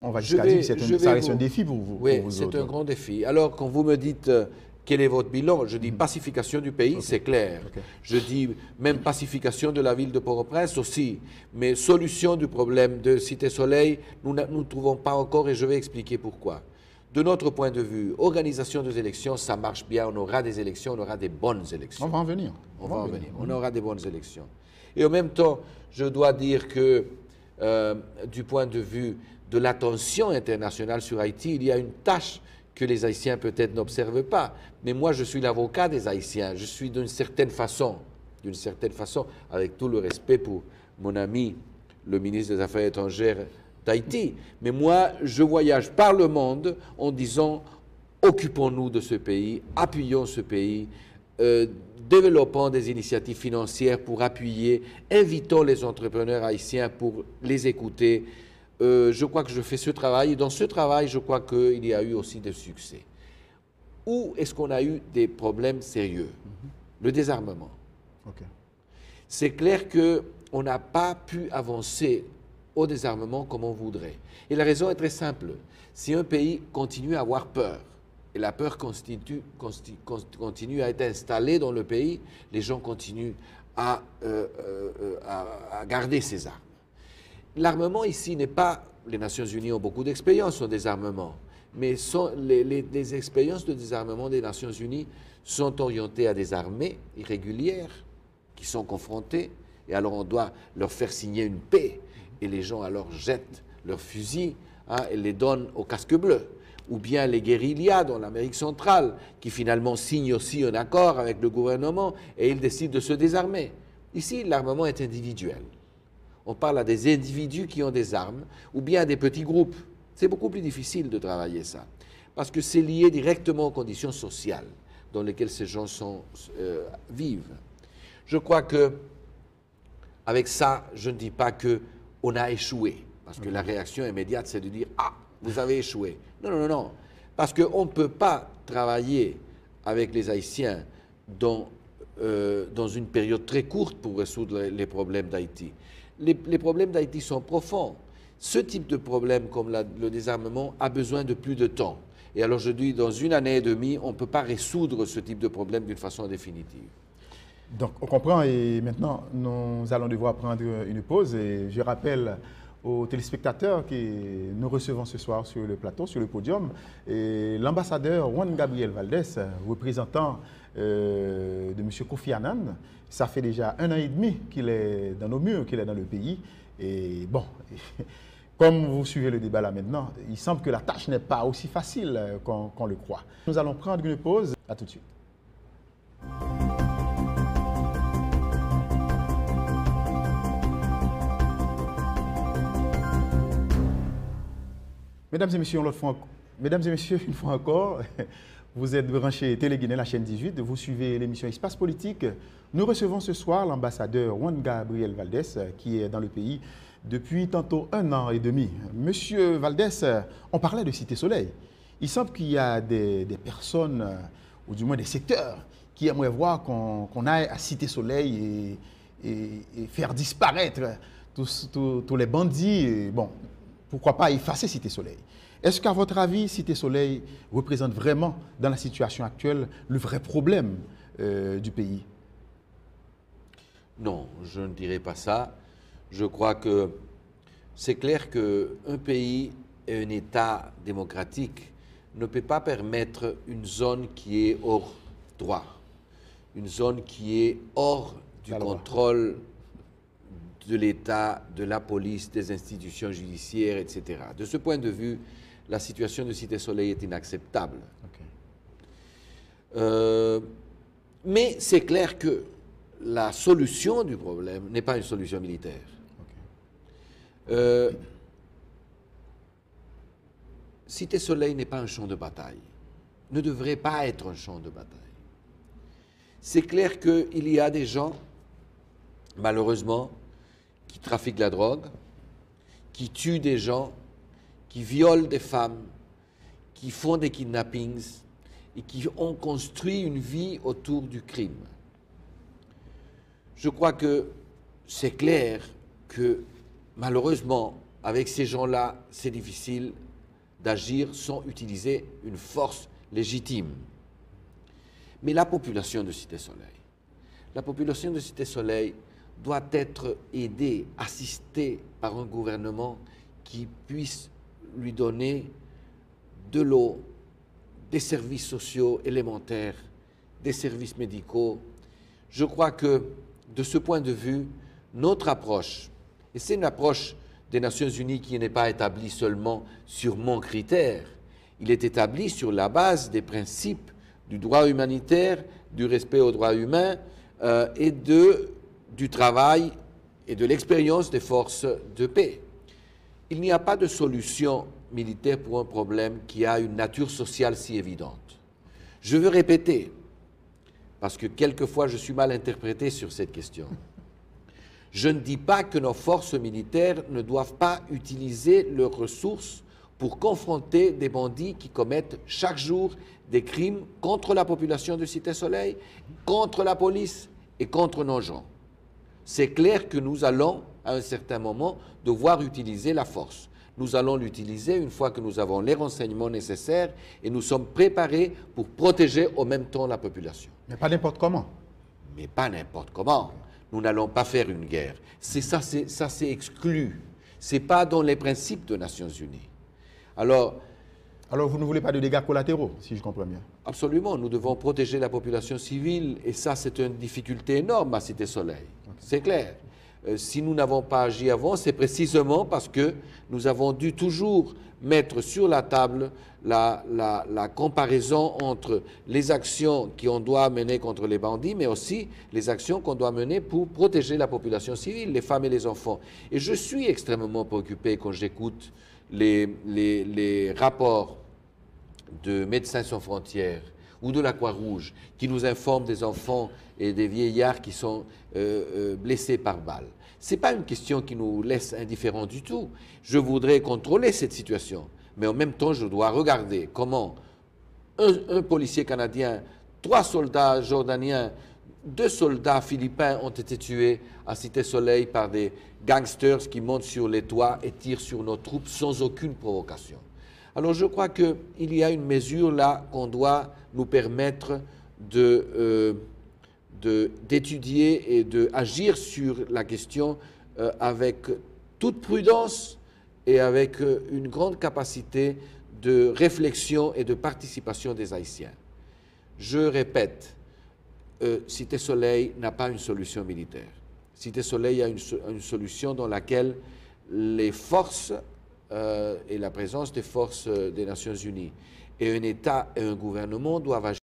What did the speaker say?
On va jusqu'à dire que ça reste un défi pour vous. Oui, c'est un grand défi. Alors, quand vous me dites quel est votre bilan, je dis pacification du pays, c'est clair. Je dis même pacification de la ville de Port-au-Prince aussi. Mais solution du problème de Cité Soleil, nous ne trouvons pas encore et je vais expliquer pourquoi. De notre point de vue, organisation des élections, ça marche bien. On aura des élections, on aura des bonnes élections. On va en venir. On aura des bonnes élections. Et en même temps, je dois dire que du point de vue de l'attention internationale sur Haïti, il y a une tâche que les Haïtiens peut-être n'observent pas. Mais moi, je suis l'avocat des Haïtiens. Je suis d'une certaine façon, avec tout le respect pour mon ami, le ministre des Affaires étrangères d'Haïti. Mais moi, je voyage par le monde en disant, occupons-nous de ce pays, appuyons ce pays, développant des initiatives financières pour appuyer, invitons les entrepreneurs haïtiens pour les écouter. Je crois que je fais ce travail et dans ce travail, je crois qu'il y a eu aussi des succès. Où est-ce qu'on a eu des problèmes sérieux? Le désarmement. C'est clair qu'on n'a pas pu avancer au désarmement comme on voudrait. Et la raison est très simple. Si un pays continue à avoir peur, et la peur continue à être installée dans le pays, les gens continuent à garder ces armes. L'armement ici n'est pas... Les Nations Unies ont beaucoup d'expériences en désarmement, mais les expériences de désarmement des Nations Unies sont orientées à des armées irrégulières qui sont confrontées, et alors on doit leur faire signer une paix, et les gens alors jettent leurs fusils et les donnent au casque bleu. Ou bien les guérillas dans l'Amérique centrale, qui finalement signent aussi un accord avec le gouvernement, et ils décident de se désarmer. Ici, l'armement est individuel. On parle à des individus qui ont des armes, ou bien à des petits groupes. C'est beaucoup plus difficile de travailler ça, parce que c'est lié directement aux conditions sociales dans lesquelles ces gens vivent. Je crois que, avec ça, je ne dis pas qu'on a échoué, parce que la réaction immédiate, c'est de dire « Ah, vous avez échoué ». Non, non, non, parce qu'on ne peut pas travailler avec les Haïtiens dans une période très courte pour résoudre les problèmes d'Haïti. Les problèmes d'Haïti sont profonds. Ce type de problème, comme le désarmement, a besoin de plus de temps. Et alors je dis, dans 1 année et demie, on ne peut pas résoudre ce type de problème d'une façon définitive. Donc, on comprend et maintenant, nous allons devoir prendre une pause. Et je rappelle aux téléspectateurs que nous recevons ce soir sur le plateau, sur le podium, l'ambassadeur Juan Gabriel Valdés, représentant de M. Kofi Annan. Ça fait déjà 1 an et demi qu'il est dans nos murs, qu'il est dans le pays. Et bon, comme vous suivez le débat là maintenant, il semble que la tâche n'est pas aussi facile qu'on le croit. Nous allons prendre une pause. À tout de suite. Mesdames et messieurs, une fois encore, vous êtes branchés Télé Guinée, la chaîne 18, vous suivez l'émission Espace Politique. Nous recevons ce soir l'ambassadeur Juan Gabriel Valdés, qui est dans le pays depuis tantôt 1 an et demi. Monsieur Valdés, on parlait de Cité Soleil. Il semble qu'il y a des personnes, ou du moins des secteurs, qui aimeraient voir qu'on aille à Cité Soleil et faire disparaître tous les bandits. Et bon, pourquoi pas effacer Cité Soleil? Est-ce qu'à votre avis, Cité Soleil représente vraiment, dans la situation actuelle, le vrai problème du pays? Non, je ne dirais pas ça. Je crois que c'est clair qu'un pays et un État démocratique ne peut pas permettre une zone qui est hors droit, une zone qui est hors du contrôle de l'État, de la police, des institutions judiciaires, etc. De ce point de vue, la situation de Cité Soleil est inacceptable. Mais c'est clair que la solution du problème n'est pas une solution militaire. Cité Soleil n'est pas un champ de bataille, ne devrait pas être un champ de bataille. C'est clair qu'il y a des gens, malheureusement, qui trafiquent la drogue, qui tuent des gens, qui violent des femmes, qui font des kidnappings et qui ont construit une vie autour du crime. Je crois que c'est clair que, malheureusement, avec ces gens-là, c'est difficile d'agir sans utiliser une force légitime. Mais la population de Cité-Soleil doit être aidée, assistée par un gouvernement qui puisse lui donner de l'eau, des services sociaux élémentaires, des services médicaux. Je crois que, de ce point de vue, notre approche, et c'est une approche des Nations Unies qui n'est pas établie seulement sur mon critère, il est établi sur la base des principes du droit humanitaire, du respect aux droits humains et du travail et de l'expérience des forces de paix. Il n'y a pas de solution militaire pour un problème qui a une nature sociale si évidente. Je veux répéter, parce que quelquefois je suis mal interprété sur cette question. Je ne dis pas que nos forces militaires ne doivent pas utiliser leurs ressources pour confronter des bandits qui commettent chaque jour des crimes contre la population de Cité-Soleil, contre la police et contre nos gens. C'est clair que nous allons, à un certain moment, devoir utiliser la force. Nous allons l'utiliser une fois que nous avons les renseignements nécessaires et nous sommes préparés pour protéger en même temps la population. Mais pas n'importe comment. Mais pas n'importe comment. Nous n'allons pas faire une guerre. Ça, c'est exclu. Ce n'est pas dans les principes des Nations Unies. Alors, vous ne voulez pas de dégâts collatéraux, si je comprends bien. Absolument. Nous devons protéger la population civile et ça, c'est une difficulté énorme à Cité-Soleil. Okay. C'est clair. Si nous n'avons pas agi avant, c'est précisément parce que nous avons dû toujours mettre sur la table la comparaison entre les actions qu'on doit mener contre les bandits, mais aussi les actions qu'on doit mener pour protéger la population civile, les femmes et les enfants. Et je suis extrêmement préoccupé quand j'écoute les rapports de Médecins sans frontières ou de la Croix-Rouge qui nous informent des enfants et des vieillards qui sont blessés par balle. Ce n'est pas une question qui nous laisse indifférents du tout. Je voudrais contrôler cette situation, mais en même temps, je dois regarder comment un policier canadien, 3 soldats jordaniens, 2 soldats philippins ont été tués à Cité-Soleil par des gangsters qui montent sur les toits et tirent sur nos troupes sans aucune provocation. Alors je crois qu'il y a une mesure là qu'on doit nous permettre d'étudier et d'agir sur la question avec toute prudence et avec une grande capacité de réflexion et de participation des Haïtiens. Je répète, Cité-Soleil n'a pas une solution militaire. Cité-Soleil a une solution dans laquelle les forces et la présence des forces des Nations Unies et un État et un gouvernement doivent agir